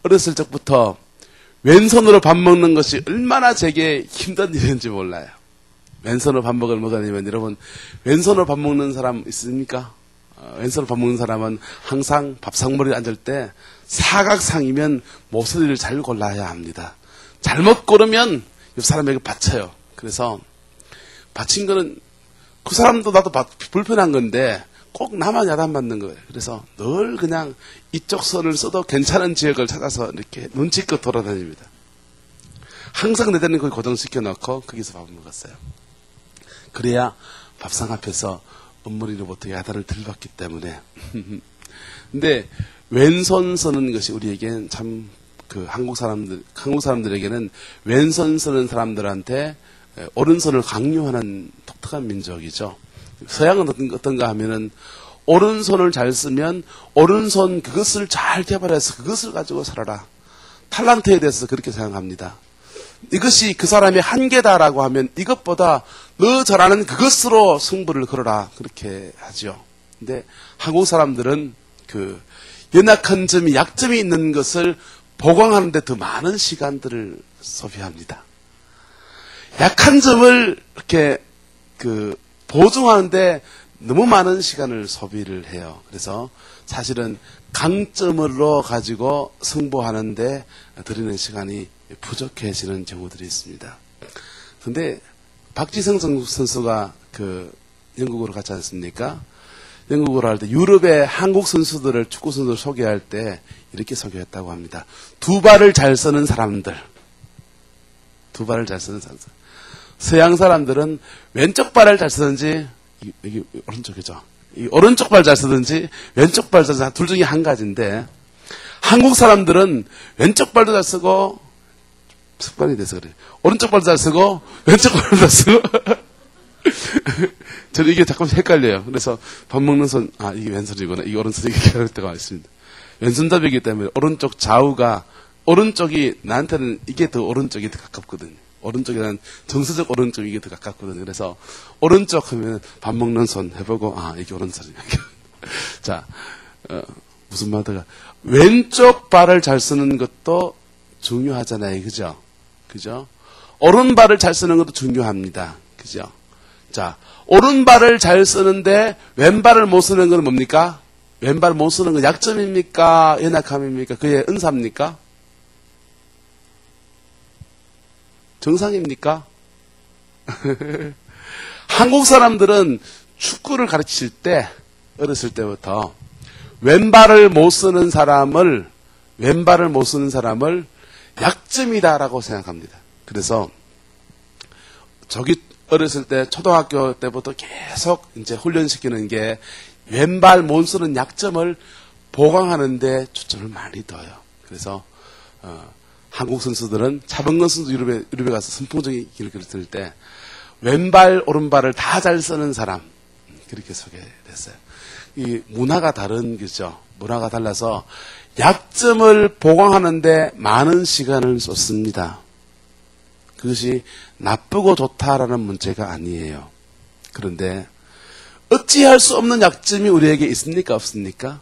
어렸을 적부터 왼손으로 밥 먹는 것이 얼마나 제게 힘든 일인지 몰라요. 왼손으로 밥 먹으면 여러분, 왼손으로 밥 먹는 사람 있습니까? 왼손으로 밥 먹는 사람은 항상 밥상머리에 앉을 때 사각상이면 모서리를 잘 골라야 합니다. 잘못 고르면 옆 사람에게 받쳐요. 그래서 받친 거는 그 사람도 나도 불편한 건데 꼭 나만 야단받는 거예요. 그래서 늘 그냥 이쪽 선을 써도 괜찮은 지역을 찾아서 이렇게 눈치껏 돌아다닙니다. 항상 내 자리는 거기 고정시켜 놓고 거기서 밥을 먹었어요. 그래야 밥상 앞에서 엄머리로부터 야단을 덜 받기 때문에. 근데 왼손 서는 것이 우리에겐 참 한국 사람들에게는 왼손 서는 사람들한테 오른손을 강요하는 독특한 민족이죠. 서양은 어떤가 하면은 오른손을 잘 쓰면 오른손 그것을 잘 개발해서 그것을 가지고 살아라. 탤런트에 대해서 그렇게 생각합니다. 이것이 그 사람의 한계다라고 하면 이것보다 너 잘하는 그것으로 승부를 걸어라. 그렇게 하죠. 근데 한국 사람들은 연약한 점이, 약점이 있는 것을 보강하는 데 더 많은 시간들을 소비합니다. 약한 점을 이렇게 보증하는데 너무 많은 시간을 소비를 해요. 그래서 사실은 강점으로 가지고 승부하는데 들이는 시간이 부족해지는 경우들이 있습니다. 근데 박지성 선수가 영국으로 갔지 않습니까? 영국으로 할 때 유럽의 한국 선수들을, 축구 선수들을 소개할 때 이렇게 소개했다고 합니다. 두 발을 잘 쓰는 사람들. 두 발을 잘 쓰는 사람들. 서양 사람들은 왼쪽 발을 잘 쓰든지, 여기 오른쪽이죠. 이 오른쪽 발 잘 쓰든지, 왼쪽 발 잘 쓰든지, 둘 중에 한 가지인데, 한국 사람들은 왼쪽 발도 잘 쓰고, 습관이 돼서 그래요. 오른쪽 발도 잘 쓰고, 왼쪽 발도 잘 쓰고. 저는 이게 잠깐 헷갈려요. 그래서 밥 먹는 손, 이게 왼손이구나. 이게 오른손, 이렇게 할 때가 있습니다. 왼손잡이기 때문에 오른쪽 좌우가, 오른쪽이, 나한테는 이게 더 오른쪽이 더 가깝거든요. 오른쪽이란 정서적 오른쪽이 이게 더 가깝거든요. 그래서 오른쪽 하면 밥 먹는 손 해보고, 이게 오른손이야. 자, 무슨 말인가. 왼쪽 발을 잘 쓰는 것도 중요하잖아요. 그죠? 그죠? 오른발을 잘 쓰는 것도 중요합니다. 그죠? 자, 오른발을 잘 쓰는데 왼발을 못 쓰는 건 뭡니까? 왼발 못 쓰는 건 약점입니까? 연약함입니까? 그의 은사입니까? 정상입니까? 한국 사람들은 축구를 가르칠 때, 어렸을 때부터 왼발을 못 쓰는 사람을 약점이다라고 생각합니다. 그래서 저기 어렸을 때 초등학교 때부터 계속 이제 훈련시키는 게 왼발 못 쓰는 약점을 보강하는 데 초점을 많이 둬요. 그래서 한국 선수들은 차범근 선수 유럽에 가서 선풍적인 기록을 들을 때 왼발 오른발을 다 잘 쓰는 사람 그렇게 소개됐어요. 이 문화가 다른 거죠. 문화가 달라서 약점을 보강하는데 많은 시간을 쏟습니다. 그것이 나쁘고 좋다라는 문제가 아니에요. 그런데 어찌할 수 없는 약점이 우리에게 있습니까? 없습니까?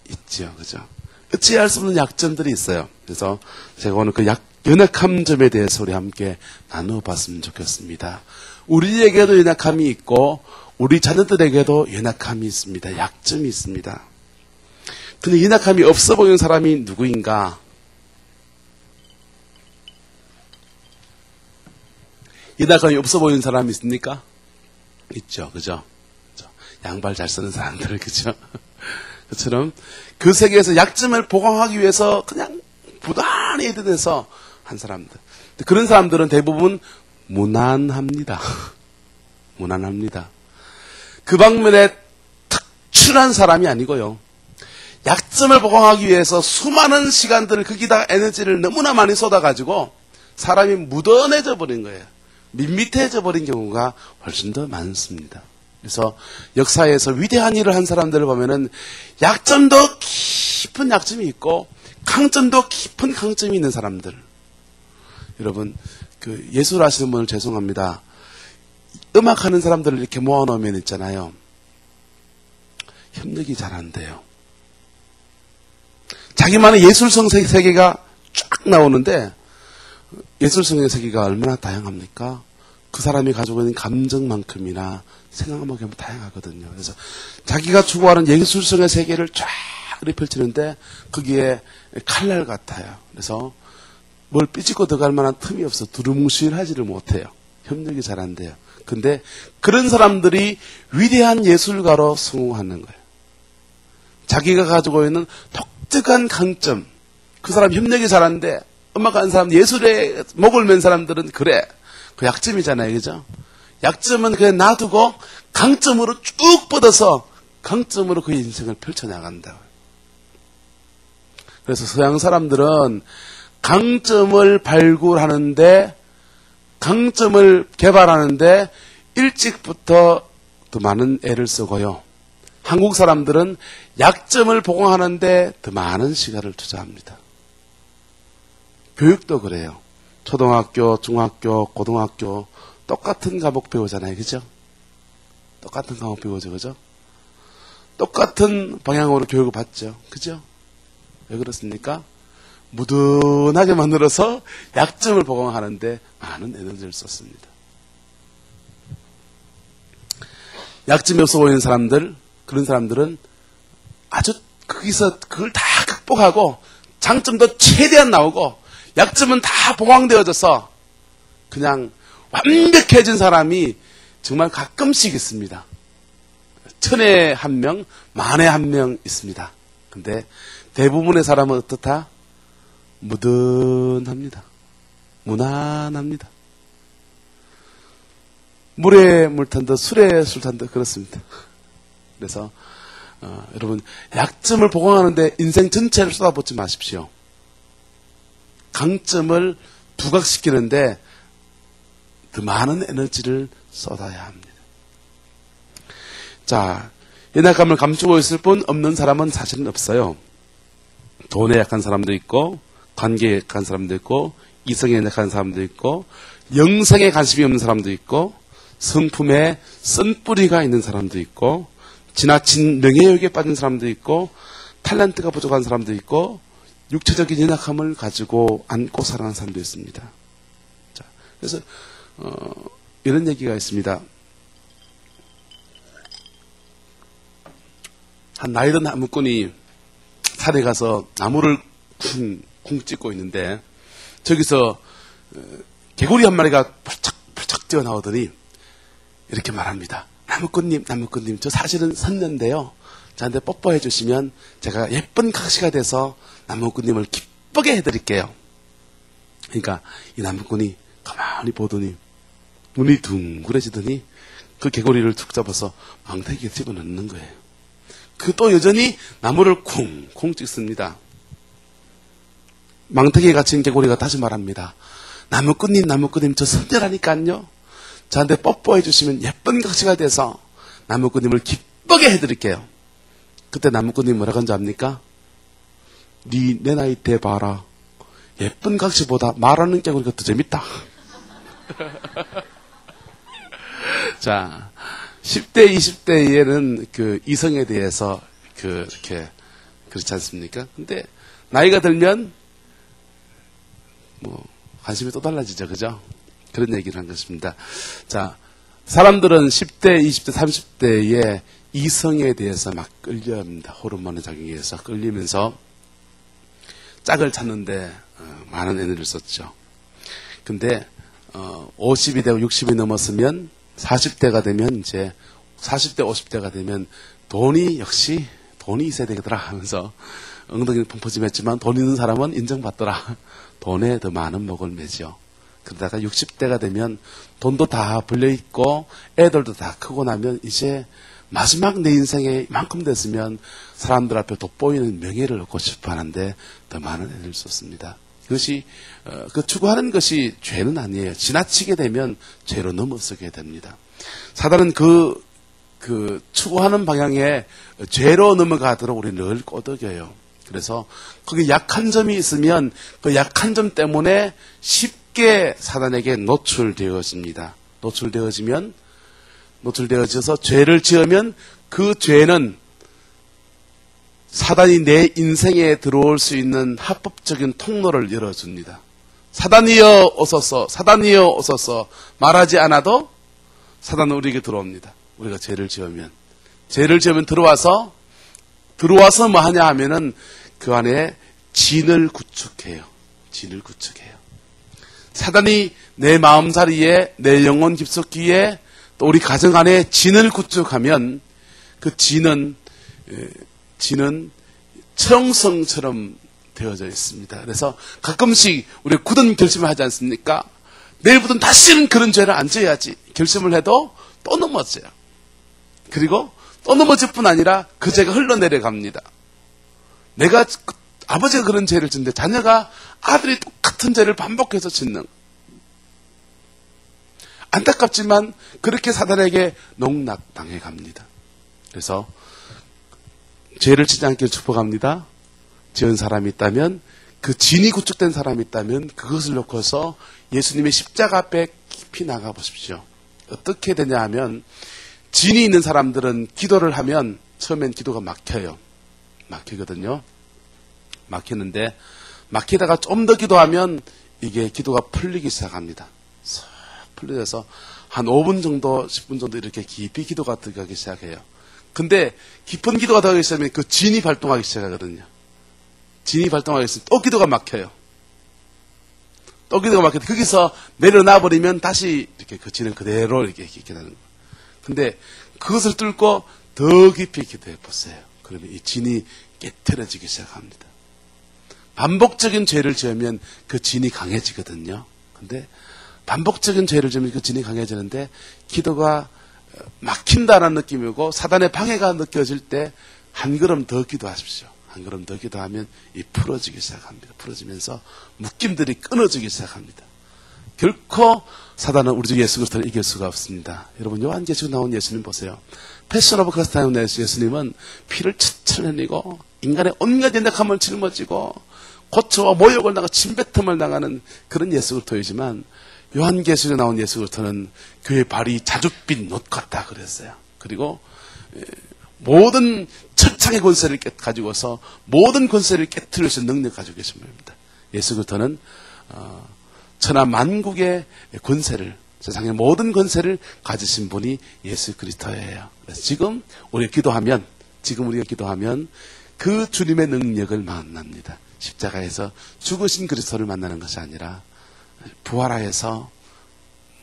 있죠. 그죠? 어찌할 수 없는 약점들이 있어요. 그래서 제가 오늘 그 연약한 점에 대해서 우리 함께 나눠봤으면 좋겠습니다. 우리에게도 연약함이 있고 우리 자녀들에게도 연약함이 있습니다. 약점이 있습니다. 근데 연약함이 없어 보이는 사람이 누구인가? 연약함이 없어 보이는 사람이 있습니까? 있죠. 그죠? 양발 잘 쓰는 사람들, 그죠? 그처럼 그 세계에서 약점을 보강하기 위해서 그냥 부단히 애들해서 한 사람들. 그런 사람들은 대부분 무난합니다. 무난합니다. 그 방면에 특출한 사람이 아니고요. 약점을 보강하기 위해서 수많은 시간들을 거기다가 에너지를 너무나 많이 쏟아가지고 사람이 무던해져 버린 거예요. 밋밋해져 버린 경우가 훨씬 더 많습니다. 그래서 역사에서 위대한 일을 한 사람들을 보면은 약점도 깊은 약점이 있고 강점도 깊은 강점이 있는 사람들. 여러분, 그 예술 하시는 분들 죄송합니다. 음악하는 사람들을 이렇게 모아놓으면 있잖아요. 협력이 잘 안 돼요. 자기만의 예술성 세계가 쫙 나오는데 예술성의 세계가 얼마나 다양합니까? 그 사람이 가지고 있는 감정만큼이나 생각만큼 다양하거든요. 그래서 자기가 추구하는 예술성의 세계를 쫙 펼치는데 거기에 칼날 같아요. 그래서 뭘 삐집고 들어갈 만한 틈이 없어. 두루뭉실하지를 못해요. 협력이 잘 안 돼요. 근데 그런 사람들이 위대한 예술가로 성공하는 거예요. 자기가 가지고 있는 독특한 강점, 그 사람 협력이 잘하는데 음악하는 사람, 예술에 목을 맨 사람들은 그래. 그 약점이잖아요. 그죠? 약점은 그냥 놔두고 강점으로 쭉 뻗어서 강점으로 그 인생을 펼쳐나간다. 그래서 서양 사람들은 강점을 발굴하는데, 강점을 개발하는데 일찍부터 더 많은 애를 쓰고요. 한국 사람들은 약점을 보강하는데 더 많은 시간을 투자합니다. 교육도 그래요. 초등학교, 중학교, 고등학교 똑같은 과목 배우잖아요. 그죠? 똑같은 과목 배우죠. 그죠? 똑같은 방향으로 교육을 받죠. 그죠? 왜 그렇습니까? 무던하게 만들어서 약점을 보강하는데 많은 에너지를 썼습니다. 약점이 없어 보이는 사람들, 그런 사람들은 아주 거기서 그걸 다 극복하고 장점도 최대한 나오고 약점은 다 보강되어져서 그냥 완벽해진 사람이 정말 가끔씩 있습니다. 1000에 1명, 만에 1명 있습니다. 근데 대부분의 사람은 어떻다? 무던합니다. 무난합니다. 물에 물 탄 듯 술에 술 탄 듯 그렇습니다. 그래서 여러분 약점을 보강하는데 인생 전체를 쏟아붓지 마십시오. 강점을 부각시키는데 더 많은 에너지를 쏟아야 합니다. 자, 연약함을 감추고 있을 뿐 없는 사람은 사실은 없어요. 돈에 약한 사람도 있고, 관계에 약한 사람도 있고, 이성에 약한 사람도 있고, 영성에 관심이 없는 사람도 있고, 성품에 쓴뿌리가 있는 사람도 있고, 지나친 명예욕에 빠진 사람도 있고, 탤런트가 부족한 사람도 있고, 육체적인 연약함을 가지고 안고 살아가는 사람도 있습니다. 자, 그래서 이런 얘기가 있습니다. 한 나이든 나무꾼이 산에 가서 나무를 쿵 찍고 있는데 저기서 개구리 한 마리가 펄쩍펄쩍 뛰어나오더니 이렇게 말합니다. 나무꾼님, 저 사실은 선녀인데요. 저한테 뽀뽀해 주시면 제가 예쁜 각시가 돼서 나무꾼님을 기쁘게 해드릴게요. 그러니까 이 나무꾼이 가만히 보더니 눈이 둥그레지더니 그 개구리를 툭 잡아서 망태기에 집어넣는 거예요. 그 또 여전히 나무를 쿵쿵 찍습니다. 망태기에 갇힌 개구리가 다시 말합니다. 나무꾼님, 저 선녀라니까요. 저한테 뽀뽀해 주시면 예쁜 각시가 돼서 나무꾼님을 기쁘게 해드릴게요. 그때 나무꾼님이 뭐라고 한지 압니까? 내 나이 때 봐라. 예쁜 각시보다 말하는 개구리가 더 재밌다. 자, 10대, 20대에는 그 이성에 대해서 이렇게 그렇지 않습니까? 근데 나이가 들면 관심이 또 달라지죠. 그죠? 그런 얘기를 한 것입니다. 자, 사람들은 10대, 20대, 30대에 이성에 대해서 막 끌려합니다. 호르몬의 작용에 의해서 끌리면서 짝을 찾는데 많은 에너지를 썼죠. 근데 50이 되고 60이 넘었으면 40대가 되면 이제 40대, 50대가 되면 역시 돈이 있어야 되겠더라 하면서 엉덩이를 펑퍼짐했지만 돈 있는 사람은 인정받더라. 돈에 더 많은 목을 매죠. 그러다가 60대가 되면 돈도 다 불려있고 애들도 다 크고 나면 이제 마지막 내 인생에 이만큼 됐으면 사람들 앞에 돋보이는 명예를 얻고 싶어 하는데 더 많은 애를 썼습니다. 그것이 그 추구하는 것이 죄는 아니에요. 지나치게 되면 죄로 넘어서게 됩니다. 사단은 그 추구하는 방향에 죄로 넘어가도록 우리 늘 꼬드겨요. 그래서 거기 약한 점이 있으면 그 약한 점 때문에 쉽게 사단에게 노출되어집니다. 노출되어져서 죄를 지으면 그 죄는 사단이 내 인생에 들어올 수 있는 합법적인 통로를 열어줍니다. 사단이여 오소서, 사단이여 오소서 말하지 않아도 사단은 우리에게 들어옵니다. 우리가 죄를 지으면 들어와서 뭐 하냐 하면은 그 안에 진을 구축해요. 사단이 내 마음자리에, 내 영혼 깊숙이에, 또 우리 가정 안에 진을 구축하면 그 진은 청성처럼 되어져 있습니다. 그래서 가끔씩 우리 굳은 결심을 하지 않습니까? 내일부터는 다시는 그런 죄를 안 져야지 결심을 해도 또 넘어져요. 그리고 또 넘어질 뿐 아니라 그 죄가 흘러내려갑니다. 내가 아버지가 그런 죄를 짓는데 자녀가 아들이 똑같은 죄를 반복해서 짓는, 안타깝지만 그렇게 사단에게 농락당해 갑니다. 그래서 죄를 짓지 않기를 축복합니다. 지은 사람이 있다면, 그 진이 구축된 사람이 있다면 그것을 놓고서 예수님의 십자가 앞에 깊이 나가 보십시오. 어떻게 되냐 하면, 진이 있는 사람들은 기도를 하면 처음엔 기도가 막히거든요. 막히는데 막히다가 좀 더 기도하면 이게 기도가 풀리기 시작합니다. 싹 풀려서 한 5분 정도 10분 정도 이렇게 깊이 기도가 들어가기 시작해요. 근데 깊은 기도가 들어가기 시작하면 그 진이 발동하기 시작하거든요. 진이 발동하기 시작하면 또 기도가 막혀요. 거기서 내려놔 버리면 다시 이렇게 그 진은 그대로 이렇게 되는 거예요. 근데 그것을 뚫고 더 깊이 기도해 보세요. 그러면 이 진이 깨트려지기 시작합니다. 반복적인 죄를 지으면 그 진이 강해지거든요. 근데 반복적인 죄를 지으면 그 진이 강해지는데, 기도가 막힌다는 느낌이고 사단의 방해가 느껴질 때 한 걸음 더 기도하십시오. 한 걸음 더 기도하면 이 풀어지기 시작합니다. 풀어지면서 묶임들이 끊어지기 시작합니다. 결코 사단은 우리 주 예수 그리스도를 이길 수가 없습니다. 여러분, 요한계시록 나온 예수님 보세요. 패션 오브 크라이스트 나온 예수님은 피를 철철 흘리고 인간의 온갖 연약함을 짊어지고 고초와 모욕을 당하고 침뱉음을 당하는 그런 예수 그리스도이지만, 요한계시록에 나온 예수 그리스도는 그의 발이 자줏빛 놋 같다 그랬어요. 그리고 모든 천창의 권세를 가지고서 모든 권세를 깨트릴 수 있는 능력 가지고 계신 분입니다. 예수 그리스도는 천하 만국의 권세를, 세상의 모든 권세를 가지신 분이 예수 그리스도예요. 그래서 지금 우리가 기도하면 그 주님의 능력을 만납니다. 십자가에서 죽으신 그리스도를 만나는 것이 아니라 부활하여서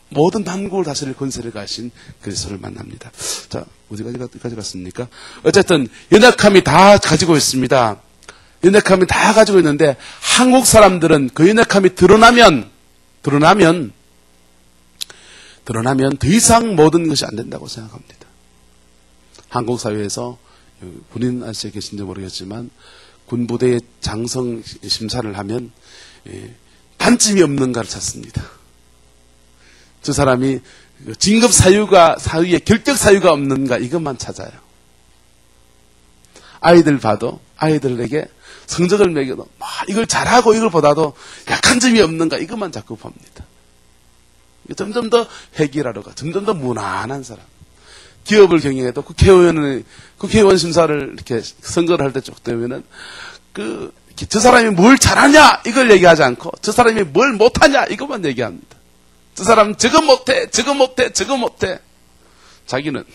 모든 만국을 다스릴 권세를 가신 그리스도를 만납니다. 자, 어디까지 갔습니까? 어쨌든 연약함이 다 가지고 있습니다. 연약함이 다 가지고 있는데, 한국 사람들은 그 연약함이 드러나면 더 이상 모든 것이 안 된다고 생각합니다. 한국 사회에서, 군인 아저씨 계신지 모르겠지만 군부대의 장성 심사를 하면 반쯤이 없는가를 찾습니다. 저 사람이 진급 사유에 결격 사유가 없는가, 이것만 찾아요. 아이들 봐도, 아이들에게 성적을 매겨도 이걸 잘하고 이걸 보다도 약한 점이 없는가, 이것만 자꾸 봅니다. 점점 더 해결하러 가, 점점 더 무난한 사람. 기업을 경영해도 국회의원 심사를 이렇게 선거를 할 때 쭉 되면은 저 사람이 뭘 잘하냐 이걸 얘기하지 않고 저 사람이 뭘 못하냐 이것만 얘기합니다. 저 사람 저거 못해. 자기는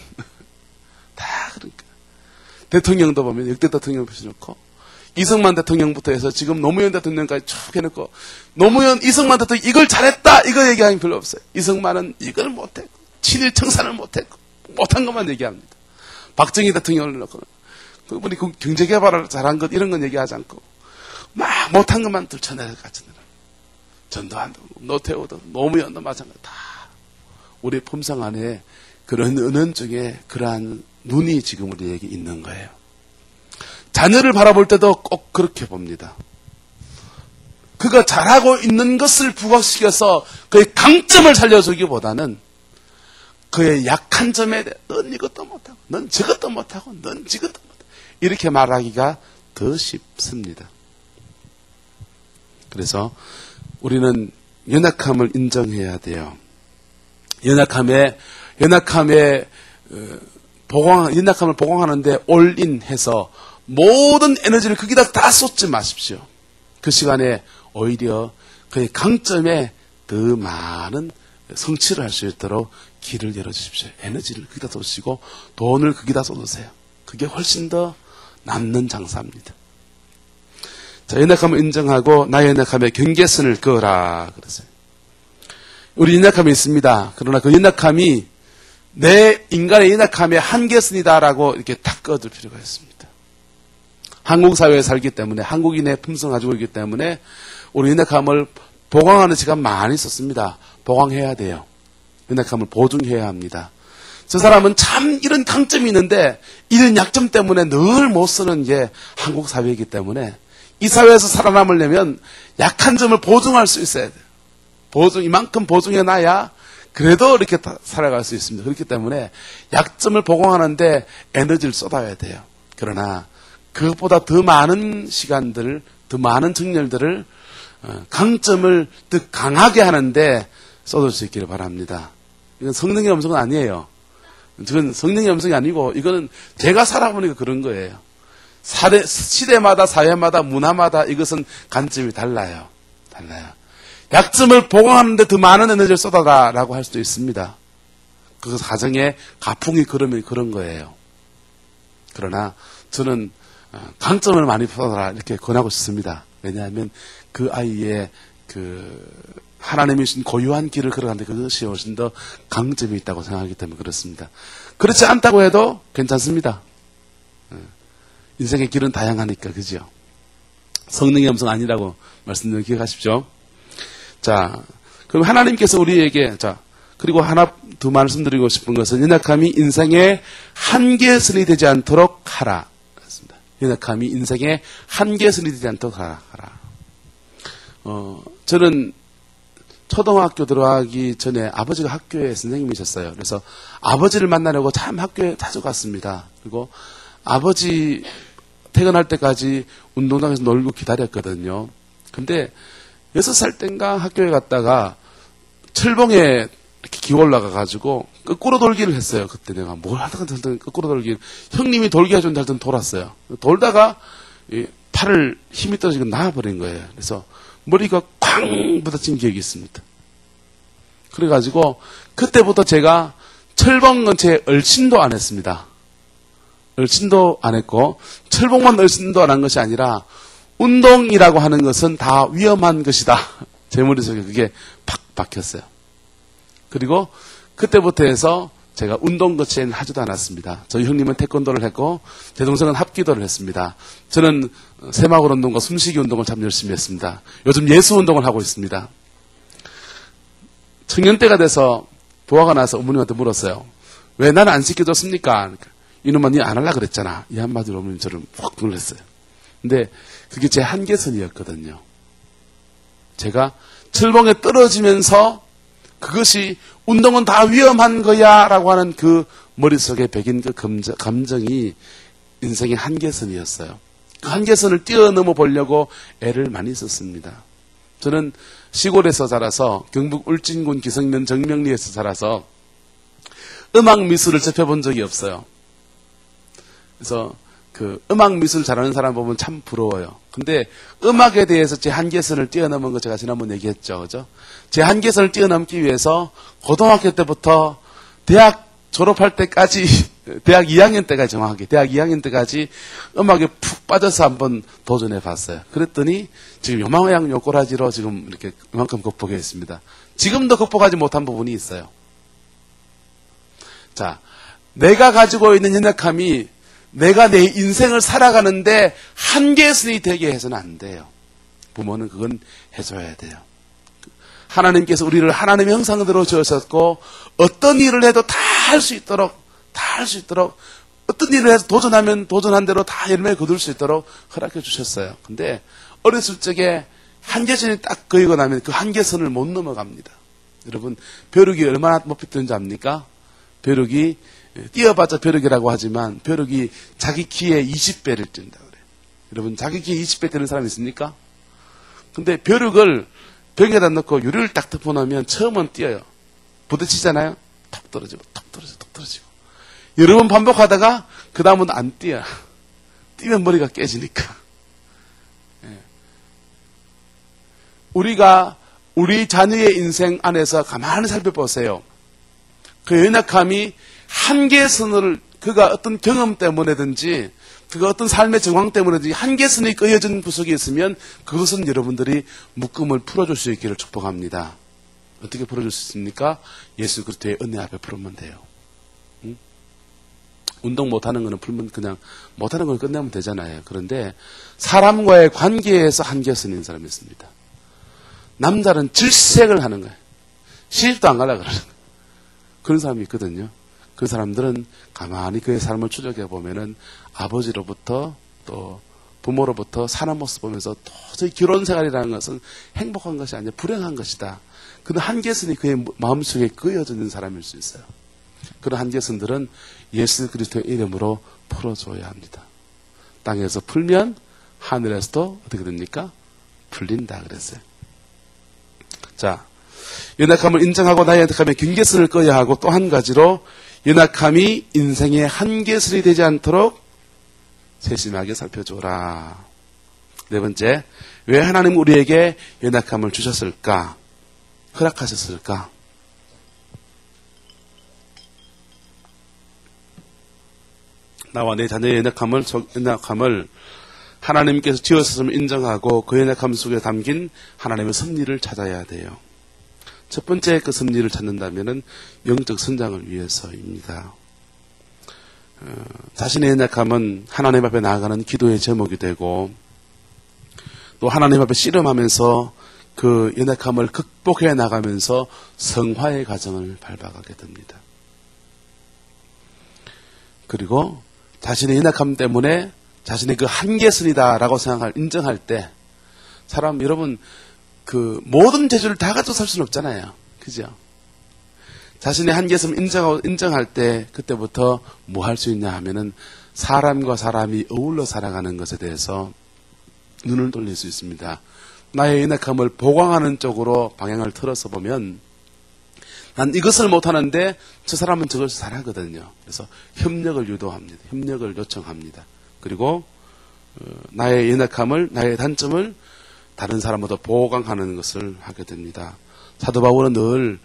다 그러니까. 대통령도 보면 역대 대통령 보시놓고 이승만 대통령부터 해서 지금 노무현 대통령까지 쭉 해놓고, 이승만 대통령 이걸 잘했다 이거 얘기하는 게 별로 없어요. 이승만은 이걸 못했고 친일 청산을 못했고 못한 것만 얘기합니다. 박정희 대통령을 놓고 그분이 경제개발을 잘한 것 이런 건 얘기하지 않고 막 못한 것만 들쳐내려가잖아요. 전두환도 노태우도 노무현도 마찬가지. 다 우리 품성 안에 그런 은연중에 그러한 눈이 지금 우리에게 있는 거예요. 자녀를 바라볼 때도 꼭 그렇게 봅니다. 그가 잘하고 있는 것을 부각시켜서 그의 강점을 살려주기보다는 그의 약한 점에 대해 넌 이것도 못하고 넌 저것도 못하고 넌 저것도 못하고 이렇게 말하기가 더 쉽습니다. 그래서 우리는 연약함을 인정해야 돼요. 연약함을 보강하는데 올인해서 모든 에너지를 거기다 다 쏟지 마십시오. 그 시간에 오히려 그의 강점에 더 많은 성취를 할 수 있도록 길을 열어주십시오. 에너지를 거기다 쏟으시고 돈을 거기다 쏟으세요. 그게 훨씬 더 남는 장사입니다. 자, 연약함을 인정하고 나의 연약함에 경계선을 그어라 그랬어요. 우리 연약함이 있습니다. 그러나 그 연약함이 내 인간의 연약함의 한계선이다라고 이렇게 딱 그어둘 필요가 있습니다. 한국 사회에 살기 때문에 한국인의 품성을 가지고 있기 때문에 우리 연약함을 보강하는 시간 많이 썼습니다. 보강해야 돼요. 연약함을 보증해야 합니다. 저 사람은 참 이런 강점이 있는데 이런 약점 때문에 늘 못 쓰는 게 한국 사회이기 때문에 이 사회에서 살아남으려면 약한 점을 보증할 수 있어야 돼요. 이만큼 보증해놔야 그래도 이렇게 살아갈 수 있습니다. 그렇기 때문에 약점을 보강하는데 에너지를 쏟아야 돼요. 그러나 그것보다 더 많은 시간들, 더 많은 정열들을 강점을 더 강하게 하는데 쏟을 수 있기를 바랍니다. 이건 성령의 음성은 아니에요. 저는 성령의 음성이 아니고 이거는 제가 살아보니까 그런 거예요. 시대마다 사회마다 문화마다 이것은 관점이 달라요. 약점을 보강하는데 더 많은 에너지를 쏟아라라고 할 수도 있습니다. 그 가정에 가풍이 그러면 그런 거예요. 그러나 저는 강점을 많이 쏟아라 이렇게 권하고 싶습니다. 왜냐하면 그 아이의 하나님이 주신 고유한 길을 걸어가는데 그것이 훨씬 더 강점이 있다고 생각하기 때문에 그렇습니다. 그렇지 않다고 해도 괜찮습니다. 인생의 길은 다양하니까, 그죠? 성령의 음성 아니라고 말씀드리는 기억하십시오. 자, 그럼 하나님께서 우리에게, 그리고 하나 더 말씀드리고 싶은 것은 연약함이 인생의 한계선이 되지 않도록 하라. 그렇습니다. 연약함이 인생의 한계선이 되지 않도록 하라. 저는 초등학교 들어가기 전에 아버지가 학교에 선생님이셨어요. 그래서 아버지를 만나려고 참 학교에 자주 갔습니다. 그리고 아버지 퇴근할 때까지 운동장에서 놀고 기다렸거든요. 근데 6살 땐가 학교에 갔다가 철봉에 이렇게 기어 올라가가지고 거꾸로 돌기를 했어요. 그때 내가 뭘 하다가 거꾸로 돌기. 형님이 돌기 해준다 할 땐 돌았어요. 돌다가 팔을 힘이 떨어지고 나와버린 거예요. 그래서 머리가 쾅 부딪힌 기억이 있습니다. 그래가지고 그때부터 제가 철봉 근처에 얼씬도 안 했습니다. 얼씬도 안 했고 철봉만 얼씬도 안 한 것이 아니라 운동이라고 하는 것은 다 위험한 것이다. 제 머릿속에 그게 팍 박혔어요. 그리고 그때부터 해서 제가 운동 거치에는 하지도 않았습니다. 저희 형님은 태권도를 했고 제 동생은 합기도를 했습니다. 저는 새마을 운동과 숨쉬기 운동을 참 열심히 했습니다. 요즘 예수 운동을 하고 있습니다. 청년 때가 돼서 부하가 나서 어머님한테 물었어요. 왜 나는 안 시켜줬습니까? 그러니까, 이놈아 니 안 하려고 그랬잖아. 이 한마디로 어머님 저를 확 놀랐어요. 근데 그게 제 한계선이었거든요. 제가 철봉에 떨어지면서 그것이 운동은 다 위험한 거야 라고 하는 그 머릿속에 배긴 그 감정이 인생의 한계선이었어요. 그 한계선을 뛰어넘어 보려고 애를 많이 썼습니다. 저는 시골에서 자라서 경북 울진군 기성면 정명리에서 자라서 음악 미술을 접해본 적이 없어요. 그래서 그 음악 미술 잘하는 사람 보면 참 부러워요. 근데 음악에 대해서 제 한계선을 뛰어넘은 거 제가 지난번 얘기했죠. 그죠? 제 한계선을 뛰어넘기 위해서 고등학교 때부터 대학 졸업할 때까지, 대학 2학년 때까지 정확하게, 대학 2학년 때까지 음악에 푹 빠져서 한번 도전해 봤어요. 그랬더니 지금 요망양 요꼬라지로 지금 이렇게 이만큼 극복했습니다. 지금도 극복하지 못한 부분이 있어요. 자, 내가 가지고 있는 연약함이 내가 내 인생을 살아가는데 한계선이 되게 해서는 안 돼요. 부모는 그건 해줘야 돼요. 하나님께서 우리를 하나님의 형상대로 지으셨고 어떤 일을 해도 다 할 수 있도록 어떤 일을 해서 도전하면 도전한 대로 다 열매 거둘 수 있도록 허락해 주셨어요. 근데 어렸을 적에 한계선이 딱 그이고 나면 그 한계선을 못 넘어갑니다. 여러분 벼룩이 얼마나 높이 뜨는지 압니까? 벼룩이 뛰어봤자 벼룩이라고 하지만 벼룩이 자기 키의 20배를 뛴다 그래요. 여러분 자기 키의 20배 뛰는 사람 있습니까? 근데 벼룩을 벽에다 넣고 유리를 딱 덮어놓으면 처음은 뛰어요. 부딪히잖아요. 톡 떨어지고 톡 떨어지고 톡 떨어지고 여러 번 반복하다가 그 다음은 안 뛰어. 뛰면 머리가 깨지니까. 예. 우리가 우리 자녀의 인생 안에서 가만히 살펴보세요. 그 연약함이 한계선을 그가 어떤 경험 때문에든지 그가 어떤 삶의 정황 때문에든지 한계선이 끄어진 구석이 있으면 그것은 여러분들이 묶음을 풀어줄 수 있기를 축복합니다. 어떻게 풀어줄 수 있습니까? 예수 그리스도의 은혜 앞에 풀면 돼요. 응? 운동 못하는 거는 풀면 그냥 못하는 걸 끝내면 되잖아요. 그런데 사람과의 관계에서 한계선이 있는 사람이 있습니다. 남자는 질색을 하는 거예요. 시집도 안 가려고 그러는 거예요. 그런 사람이 있거든요. 그 사람들은 가만히 그의 삶을 추적해 보면은 아버지로부터 또 부모로부터 사는 모습 보면서 도저히 결혼 생활이라는 것은 행복한 것이 아니라 불행한 것이다. 그런 한계선이 그의 마음속에 그어져 있는 사람일 수 있어요. 그런 한계선들은 예수 그리스도의 이름으로 풀어줘야 합니다. 땅에서 풀면 하늘에서도 어떻게 됩니까? 풀린다 그랬어요. 자, 연약함을 인정하고 나의 연약함에 경계선을 꺼야 하고 또 한 가지로 연약함이 인생의 한계선이 되지 않도록 세심하게 살펴줘라. 네 번째, 왜 하나님 우리에게 연약함을 주셨을까? 허락하셨을까? 나와 내 자녀의 연약함을 하나님께서 지었음을 인정하고 그 연약함 속에 담긴 하나님의 섭리를 찾아야 돼요. 첫 번째 그 섭리를 찾는다면은 영적 성장을 위해서입니다. 자신의 연약함은 하나님 앞에 나아가는 기도의 제목이 되고 또 하나님 앞에 씨름하면서 그 연약함을 극복해 나가면서 성화의 과정을 밟아가게 됩니다. 그리고 자신의 연약함 때문에 자신의 그 한계선이다라고 인정할 때 사람 여러분 그 모든 재주를 다 가지고 살 수는 없잖아요. 그죠? 자신의 한계선을 인정할 때 그때부터 뭐 할 수 있냐 하면은 사람과 사람이 어울러 살아가는 것에 대해서 눈을 돌릴 수 있습니다. 나의 연약함을 보강하는 쪽으로 방향을 틀어서 보면 난 이것을 못하는데 저 사람은 저것을 잘하거든요. 그래서 협력을 유도합니다. 협력을 요청합니다. 그리고 나의 연약함을, 나의 단점을 다른 사람보다 보강하는 것을 하게 됩니다. 사도 바울은 늘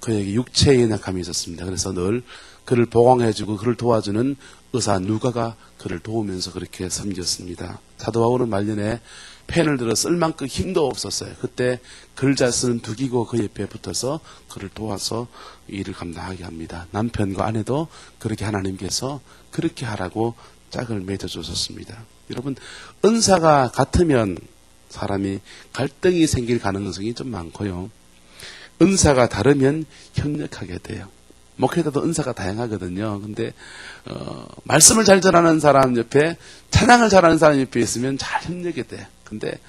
그에게 육체의 연약함이 있었습니다. 그래서 늘 그를 보강해주고 그를 도와주는 의사 누가가 그를 도우면서 그렇게 섬겼습니다. 사도 바울은 말년에 펜을 들어 쓸 만큼 힘도 없었어요. 그때 글자 쓰는 두기고 그 옆에 붙어서 그를 도와서 일을 감당하게 합니다. 남편과 아내도 그렇게 하나님께서 그렇게 하라고 짝을 맺어주셨습니다. 여러분 은사가 같으면 사람이 갈등이 생길 가능성이 좀 많고요. 은사가 다르면 협력하게 돼요. 목회자도 은사가 다양하거든요. 근데 말씀을 잘 전하는 사람 옆에 찬양을 잘하는 사람 옆에 있으면 잘 협력이 돼요. 근데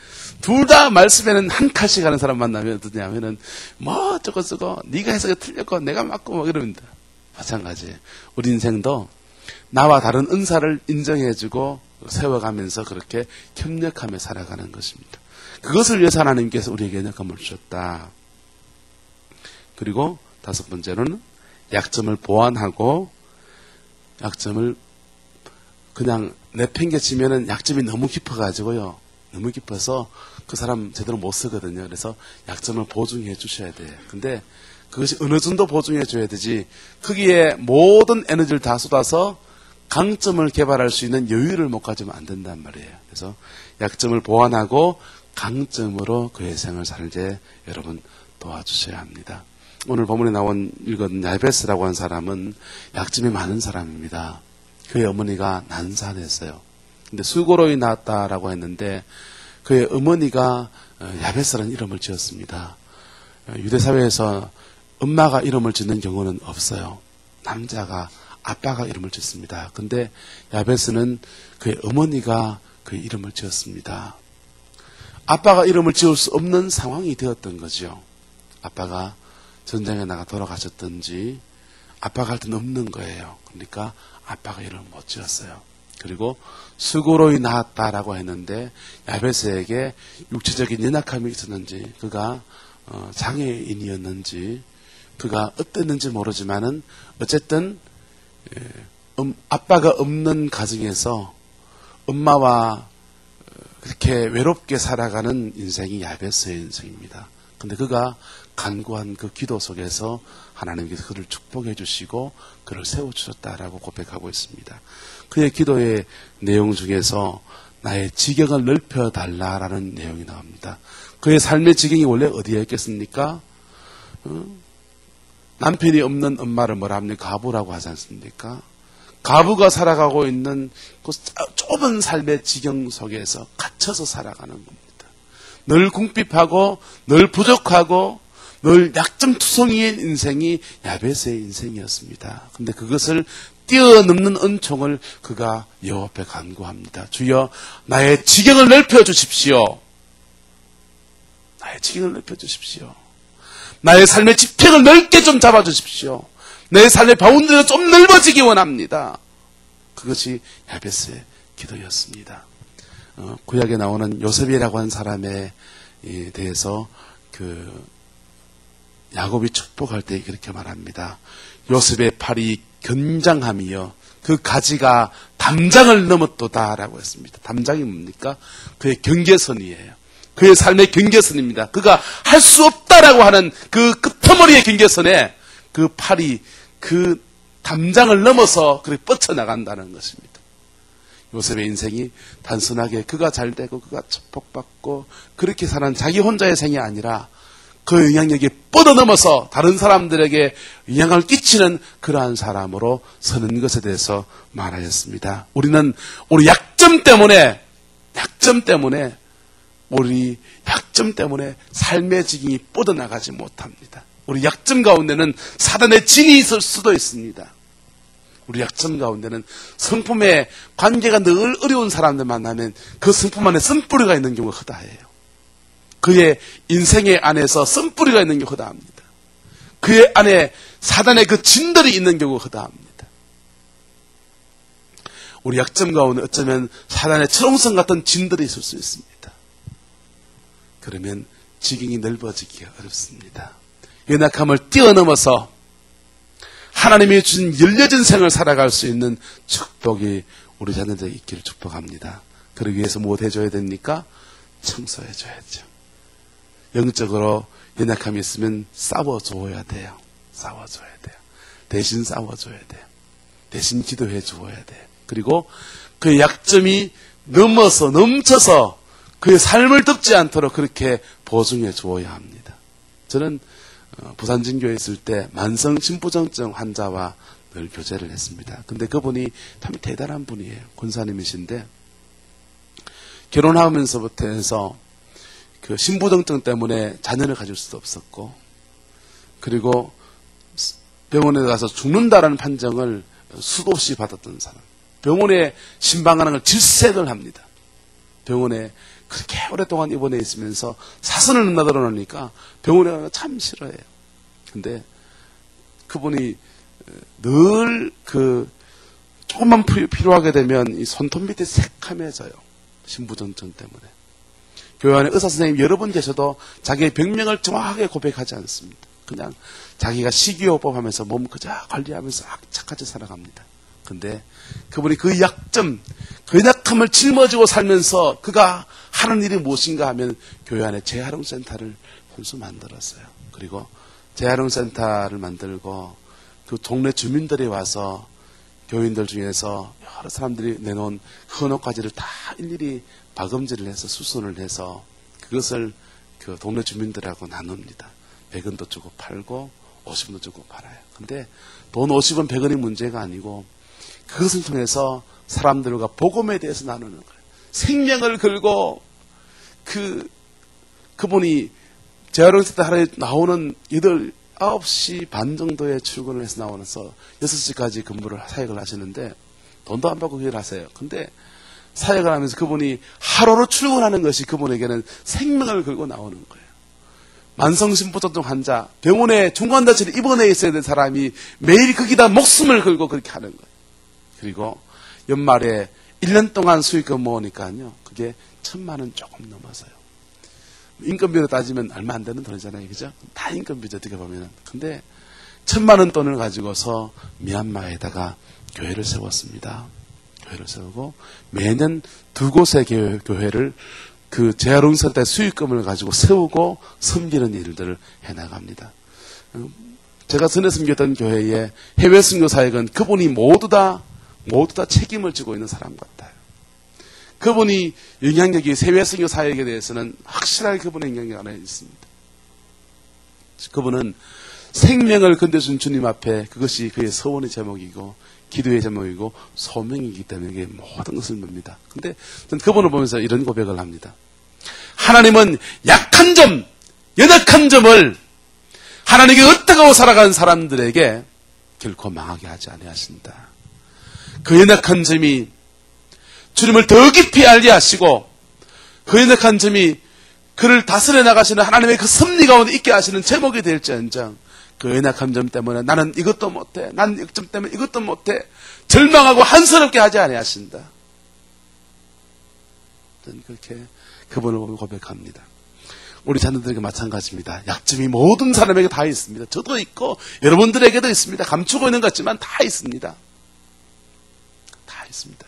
둘 다 말씀에는 한 칼씩 하는 사람 만나면 어떠냐면은 뭐 저거 네가 해석이 틀렸고 내가 맞고 뭐 이럽니다. 마찬가지예요. 우리 인생도 나와 다른 은사를 인정해주고 세워가면서 그렇게 협력하며 살아가는 것입니다. 그것을 위해서 하나님께서 우리에게 연약함을 주셨다. 그리고 다섯 번째로는 약점을 보완하고 약점을 그냥 내팽개치면은 약점이 너무 깊어가지고요. 너무 깊어서 그 사람 제대로 못 쓰거든요. 그래서 약점을 보충해 주셔야 돼요. 근데 그것이 어느 정도 보충해 줘야 되지 거기에 모든 에너지를 다 쏟아서 강점을 개발할 수 있는 여유를 못 가지면 안 된단 말이에요. 그래서 약점을 보완하고 강점으로 그의 생을 살게 여러분 도와주셔야 합니다. 오늘 본문에 읽은 야베스라고 하는 사람은 약점이 많은 사람입니다. 그의 어머니가 난산했어요. 근데 수고로이 낳았다라고 했는데 그의 어머니가 야베스라는 이름을 지었습니다. 유대사회에서 엄마가 이름을 짓는 경우는 없어요. 남자가 아빠가 이름을 짓습니다. 근데 야베스는 그의 어머니가 그의 이름을 지었습니다. 아빠가 이름을 지을 수 없는 상황이 되었던 거죠. 아빠가 전쟁에 나가 돌아가셨든지 아빠가 할 때는 없는 거예요. 그러니까 아빠가 이름을 못 지었어요. 그리고 수고로이 낳았다라고 했는데 야베스에게 육체적인 연약함이 있었는지 그가 장애인이었는지 그가 어땠는지 모르지만은 어쨌든 아빠가 없는 가정에서 엄마와 그렇게 외롭게 살아가는 인생이 야베스의 인생입니다. 근데 그가 간구한 그 기도 속에서 하나님께서 그를 축복해 주시고 그를 세워주셨다라고 고백하고 있습니다. 그의 기도의 내용 중에서 나의 지경을 넓혀달라라는 내용이 나옵니다. 그의 삶의 지경이 원래 어디에 있겠습니까? 남편이 없는 엄마를 뭐라 합니까? 가부라고 하지 않습니까? 가부가 살아가고 있는 그 좁은 삶의 지경 속에서 갇혀서 살아가는 겁니다. 늘 궁핍하고 늘 부족하고 늘 약점투성이의 인생이 야베스의 인생이었습니다. 근데 그것을 뛰어넘는 은총을 그가 여호와 앞에 간구합니다. 주여 나의 지경을 넓혀주십시오. 나의 지경을 넓혀주십시오. 나의 삶의 지평을 넓게 좀 잡아주십시오. 내 삶의 바운드가 좀 넓어지기 원합니다. 그것이 야베스의 기도였습니다. 구약에 나오는 요셉이라고 하는 사람에 대해서 야곱이 축복할 때 그렇게 말합니다. 요셉의 팔이 견장함이여 그 가지가 담장을 넘었도다라고 했습니다. 담장이 뭡니까? 그의 경계선이에요. 그의 삶의 경계선입니다. 그가 할 수 없다라고 하는 그 끝머리의 경계선에 그 팔이 그 담장을 넘어서 그렇게 뻗쳐나간다는 것입니다. 요셉의 인생이 단순하게 그가 잘되고 그가 축복받고 그렇게 사는 자기 혼자의 생이 아니라 그 영향력이 뻗어넘어서 다른 사람들에게 영향을 끼치는 그러한 사람으로 서는 것에 대해서 말하였습니다. 우리는 우리 약점 때문에 삶의 지경이 뻗어나가지 못합니다. 우리 약점 가운데는 사단의 진이 있을 수도 있습니다. 우리 약점 가운데는 성품의 관계가 늘 어려운 사람들 만나면 그 성품 안에 쓴뿌리가 있는 경우가 허다해요. 그의 인생의 안에서 쓴뿌리가 있는 경우가 허다합니다. 그의 안에 사단의 그 진들이 있는 경우가 허다합니다. 우리 약점 가운데 어쩌면 사단의 철옹성 같은 진들이 있을 수 있습니다. 그러면 지경이 넓어지기가 어렵습니다. 연약함을 뛰어넘어서 하나님이 주신 열려진 생을 살아갈 수 있는 축복이 우리 자녀들에게 있기를 축복합니다. 그러기 위해서 무엇 해줘야 됩니까? 청소해줘야죠. 영적으로 연약함이 있으면 싸워줘야 돼요. 싸워줘야 돼요. 대신 싸워줘야 돼요. 대신 기도해 주어야 돼요. 그리고 그 약점이 넘쳐서 그의 삶을 덮지 않도록 그렇게 보증해 주어야 합니다. 저는 부산진교에 있을 때 만성 심부전증 환자와 늘 교제를 했습니다. 근데 그분이 참 대단한 분이에요. 권사님이신데 결혼하면서부터 해서 그 심부전증 때문에 자녀를 가질 수도 없었고 그리고 병원에 가서 죽는다라는 판정을 수도 없이 받았던 사람. 병원에 신방하는 걸 질색을 합니다. 병원에 그렇게 오랫동안 입원해 있으면서 사선을 넘나들어 놓으니까 병원에 가는 거 참 싫어해요. 근데 그분이 늘 조금만 필요하게 되면 이 손톱 밑에 새카매져요. 신부전증 때문에. 교회 안에 의사 선생님 여러 분 계셔도 자기의 병명을 정확하게 고백하지 않습니다. 그냥 자기가 식이요법 하면서 몸 그저 관리하면서 악착같이 살아갑니다. 근데 그분이 그 약점, 그 약함을 짊어지고 살면서 그가 하는 일이 무엇인가 하면 교회 안에 재활용센터를 혼수 만들었어요. 그리고 재활용센터를 만들고 그 동네 주민들이 와서 교인들 중에서 여러 사람들이 내놓은 헌옷가지를 다 일일이 박음질을 해서 수선을 해서 그것을 그 동네 주민들하고 나눕니다. 100원도 주고 팔고 50원도 주고 팔아요. 근데 돈 50원 100원이 문제가 아니고 그것을 통해서 사람들과 복음에 대해서 나누는 거예요. 생명을 걸고 그분이 재활용센터 하루에 나오는 9시 반 정도에 출근을 해서 나오면서 6시까지 근무를 사역을 하시는데 돈도 안 받고 그 일을 하세요. 근데 사역을 하면서 그분이 하루로 출근하는 것이 그분에게는 생명을 걸고 나오는 거예요. 만성심부전증 환자, 병원에 중환자실에 입원해 있어야 되는 사람이 매일 거기다 목숨을 걸고 그렇게 하는 거예요. 그리고 연말에 1년 동안 수익금 모으니까요. 그게 1,000만 원 조금 넘어서요. 인건비로 따지면 얼마 안 되는 돈이잖아요. 그죠? 다 인건비죠. 어떻게 보면은. 근데 1,000만 원 돈을 가지고서 미얀마에다가 교회를 세웠습니다. 교회를 세우고 매년 2곳의 교회를 그 재활용센터의 수익금을 가지고 세우고 섬기는 일들을 해나갑니다. 제가 전에 섬겼던 교회의 해외 선교사역은 그분이 모두 다 책임을 지고 있는 사람 같아요. 그분이 영향력이 해외 선교사역에 대해서는 확실하게 그분의 영향력 안에 있습니다. 그분은 생명을 건져준 주님 앞에 그것이 그의 서원의 제목이고 기도의 제목이고 소명이기 때문에 모든 것을 봅니다. 근데 저는 그분을 보면서 이런 고백을 합니다. 하나님은 약한 점, 연약한 점을 하나님께 어떻게 살아가는 사람들에게 결코 망하게 하지 아니하신다. 그 연약한 점이 주님을 더 깊이 알게 하시고 그 연약한 점이 그를 다스려 나가시는 하나님의 그 섭리 가운데 있게 하시는 제목이 될지언정 그 연약한 점 때문에 나는 이것도 못해, 나는 이 점 때문에 이것도 못해 절망하고 한스럽게 하지 아니하신다. 저는 그렇게 그분을 보면 고백합니다. 우리 자녀들에게 마찬가지입니다. 약점이 모든 사람에게 다 있습니다. 저도 있고 여러분들에게도 있습니다. 감추고 있는 것 같지만 다 있습니다. 다 있습니다.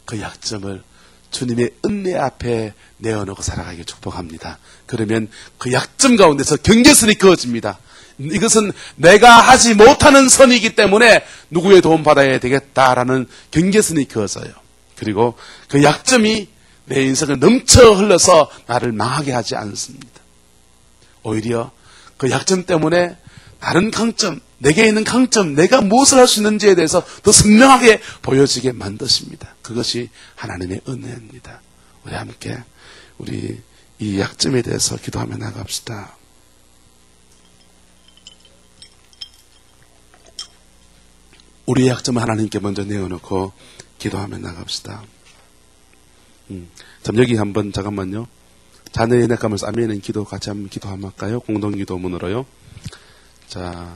그 약점을 주님의 은혜 앞에 내어놓고 살아가기를 축복합니다. 그러면 그 약점 가운데서 경계선이 그어집니다. 이것은 내가 하지 못하는 선이기 때문에 누구의 도움 받아야 되겠다라는 경계선이 그어져요. 그리고 그 약점이 내 인생을 넘쳐 흘러서 나를 망하게 하지 않습니다. 오히려 그 약점 때문에 다른 강점, 내게 있는 강점, 내가 무엇을 할 수 있는지에 대해서 더 선명하게 보여지게 만드십니다. 그것이 하나님의 은혜입니다. 우리 함께 우리 이 약점에 대해서 기도하며 나갑시다. 우리의 약점을 하나님께 먼저 내어놓고 기도하며 나갑시다. 참 여기 한번 잠깐만요. 자녀의 연약감을 싸매는 기도 같이 한번 기도 한번 할까요? 공동기도문으로요. 자,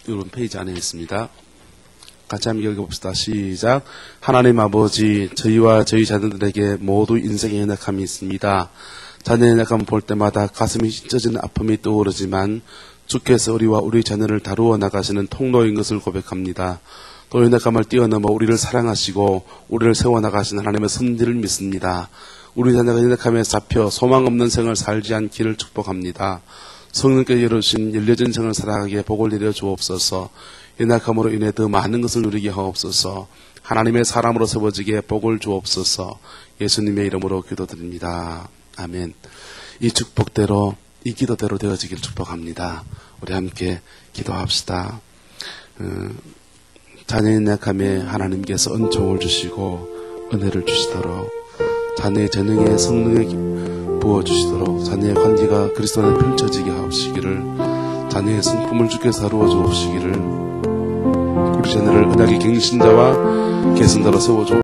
이런 페이지 안에 있습니다. 같이 한번 읽어봅시다. 시작. 하나님 아버지, 저희와 저희 자녀들에게 모두 인생의 연약함이 있습니다. 자녀의 연약함을 볼 때마다 가슴이 찢어지는 아픔이 떠오르지만 주께서 우리와 우리 자녀를 다루어 나가시는 통로인 것을 고백합니다. 또 연약함을 뛰어넘어 우리를 사랑하시고 우리를 세워나가신 하나님의 섭리를 믿습니다. 우리 자녀가 연약함에 잡혀 소망 없는 생을 살지 않기를 축복합니다. 성령께서 열어주신 열려진 생을 살아가기에 복을 내려 주옵소서. 연약함으로 인해 더 많은 것을 누리게 하옵소서. 하나님의 사람으로 세워지기에 복을 주옵소서. 예수님의 이름으로 기도드립니다. 아멘. 이 축복대로 이 기도대로 되어지길 축복합니다. 우리 함께 기도합시다. 자녀의 연약함에 하나님께서 은총을 주시고 은혜를 주시도록 자녀의 재능에 성령에 부어주시도록 자녀의 관계가 그리스도 안에 펼쳐지게 하옵시기를 자녀의 성품을 주께서 다루어 주옵시기를 우리 자녀를 은하계 갱신자와 계승자로 세워주옵시기를